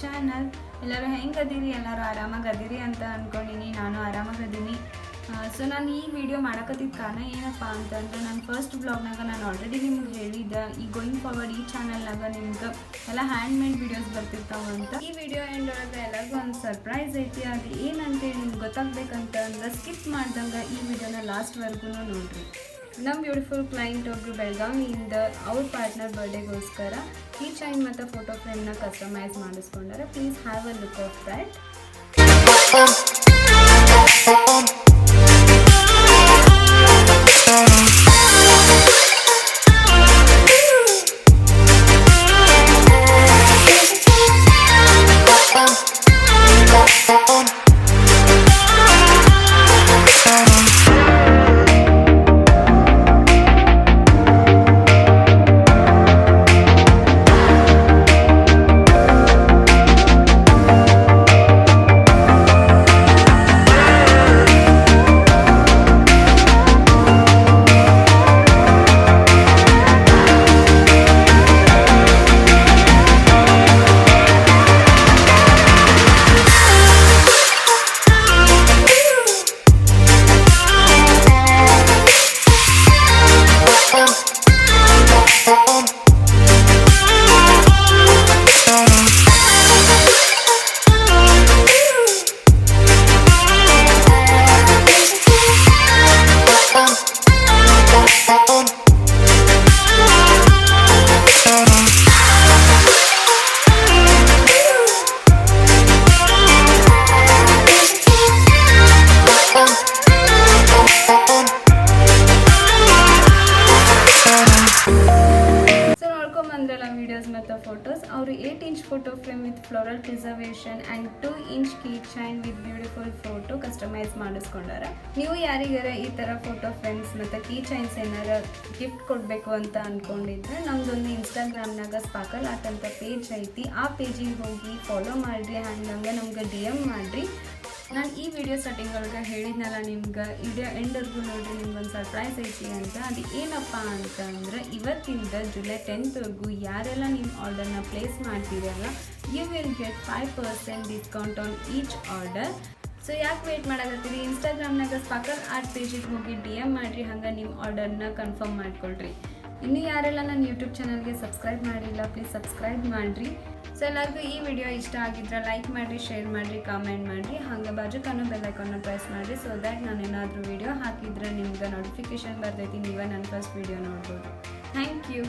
Channel. ಎಲ್ಲರೂ ಹೆಂಗದಿರಿ? ಎಲ್ಲರೂ ಆರಾಮಾಗದಿರಿ ಅಂತ ಅಂದ್ಕೊಂಡಿನಿ. ನಾನು ಆರಾಮಾಗದೀನಿ. ಸೊ ನಾನು ಈ ವಿಡಿಯೋ ಮಾಡಕತ್ತಿದ್ದ ಕಾರಣ ಏನಪ್ಪ ಅಂತಂದ್ರೆ, ನನ್ನ ಫಸ್ಟ್ ಬ್ಲಾಗ್ನಾಗ ನಾನು ಆಲ್ರೆಡಿ ನಿಮ್ಗೆ ಹೇಳಿದ್ದೆ, ಈ ಗೋಯಿಂಗ್ ಫಾರ್ವರ್ಡ್ ಈ ಚಾನಲ್ನಾಗ ನಿಮ್ಗೆ ಎಲ್ಲ ಹ್ಯಾಂಡ್ಮೇಡ್ ವೀಡಿಯೋಸ್ ಬರ್ತಿರ್ತಾವೆ ಅಂತ. ಈ ವಿಡಿಯೋ ಎಂಡ್ ಒಳಗೆ ಎಲ್ಲರಿಗೂ ಒಂದು ಸರ್ಪ್ರೈಸ್ ಐತಿ. ಅದು ಏನಂತೇಳಿ ನಿಮ್ಗೆ ಗೊತ್ತಾಗಬೇಕಂತ ಅಂದ್ರೆ ಸ್ಕಿಪ್ ಮಾಡ್ದಂಗೆ ಈ ವಿಡಿಯೋನ ಲಾಸ್ಟ್ವರೆಗೂ ನೋಡ್ರಿ. ನಮ್ಮ ಬ್ಯೂಟಿಫುಲ್ ಕ್ಲೈಂಟ್ ಒಬ್ಬರು ಬೆಳಗಾವಿಯಿಂದ ಅವ್ರ ಪಾರ್ಟ್ನರ್ ಬರ್ಡೇಗೋಸ್ಕರ ಕೀ ಚೈನ್ ಮತ್ತು ಫೋಟೋ ಫ್ರೇಮ್ನ ಕಸ್ಟಮೈಸ್ ಮಾಡಿಸ್ಕೊಂಡಾರೆ. Please have a look of that. Videos ಮತ್ತು ಫೋಟೋಸ್ ಅವರು 8 inch photo frame with floral preservation and 2 inch key chain with beautiful photo customize ಮಾಡಿಸ್ಕೊಂಡಾರ. ನೀವು ಯಾರಿಗಾರ ಈ ಥರ ಫೋಟೋ ಫ್ರೇಮ್ಸ್ ಮತ್ತು ಕೀ ಚೈನ್ಸ್ ಏನಾರ ಗಿಫ್ಟ್ ಕೊಡಬೇಕು ಅಂತ ಅಂದ್ಕೊಂಡಿದ್ರೆ, ನಮ್ದೊಂದು ಇನ್ಸ್ಟಾಗ್ರಾಮ್ನಾಗ ಸ್ಪಾರ್ಕಲ್ ಆರ್ಟ್ ಅಂತ ಪೇಜ್ ಐತಿ. ಆ ಪೇಜಿಗೆ ಹೋಗಿ ಫಾಲೋ ಮಾಡಿರಿ ಆ್ಯಂಡ್ ನಮ್ಗೆ DM ಮಾಡಿರಿ. ನಾನು ಈ ವಿಡಿಯೋ ಸೆಟ್ಟಿಂಗ್ ಒಳಗೆ ಹೇಳಿದ್ನಲ್ಲ ನಿಮ್ಗೆ, ವಿಡಿಯೋ ಎಂಡ್ವರೆಗೂ ನೋಡಿರಿ, ನಿಮ್ಗೊಂದು ಸರ್ಪ್ರೈಸ್ ಐತಿ ಅಂತ. ಅದು ಏನಪ್ಪ ಅಂತಂದ್ರೆ, ಇವತ್ತಿಂದ ಜುಲೈ 10th ಯಾರೆಲ್ಲ ನಿಮ್ಮ ಆರ್ಡರ್ನ ಪ್ಲೇಸ್ ಮಾಡ್ತೀರಲ್ಲ, you will get 5% discount on each order. So ಯಾಕೆ ವೇಟ್ ಮಾಡಕತ್ತೀರಿ? ಇನ್ಸ್ಟಾಗ್ರಾಮ್ನಾಗ ಸ್ಪಾರ್ಕಲ್ ಆರ್ಟ್ ಪೇಜಿಗೆ ಹೋಗಿ DM ಮಾಡಿರಿ, ಹಂಗೆ ನಿಮ್ಮ ಆರ್ಡರ್ನ ಕನ್ಫರ್ಮ್ ಮಾಡ್ಕೊಳ್ರಿ. ಇನ್ನು ಯಾರೆಲ್ಲ ನನ್ನ ಯೂಟ್ಯೂಬ್ ಚಾನಲ್ಗೆ ಸಬ್ಸ್ಕ್ರೈಬ್ ಮಾಡಿಲ್ಲ, ಪ್ಲೀಸ್ ಸಬ್ಸ್ಕ್ರೈಬ್ ಮಾಡಿರಿ. ಸೊ ಎಲ್ಲರಿಗೂ ಈ ವಿಡಿಯೋ ಇಷ್ಟ ಆಗಿದ್ರೆ ಲೈಕ್ ಮಾಡಿರಿ, ಶೇರ್ ಮಾಡಿರಿ, ಕಾಮೆಂಟ್ ಮಾಡಿರಿ, ಹಾಗೆ ಬಾಜುಕನ್ನು ಬೆಲ್ ಐಕಾನ್ನ ಪ್ರೆಸ್ ಮಾಡಿರಿ. ಸೊ ದ್ಯಾಟ್ ನಾನು ಏನಾದರೂ ವಿಡಿಯೋ ಹಾಕಿದ್ರೆ ನಿಮ್ಗೆ ನೋಟಿಫಿಕೇಶನ್ ಬರ್ತೈತಿ, ನೀವೇ ನನ್ನ ಫಸ್ಟ್ ವಿಡಿಯೋ ನೋಡ್ಬೋದು. Thank you.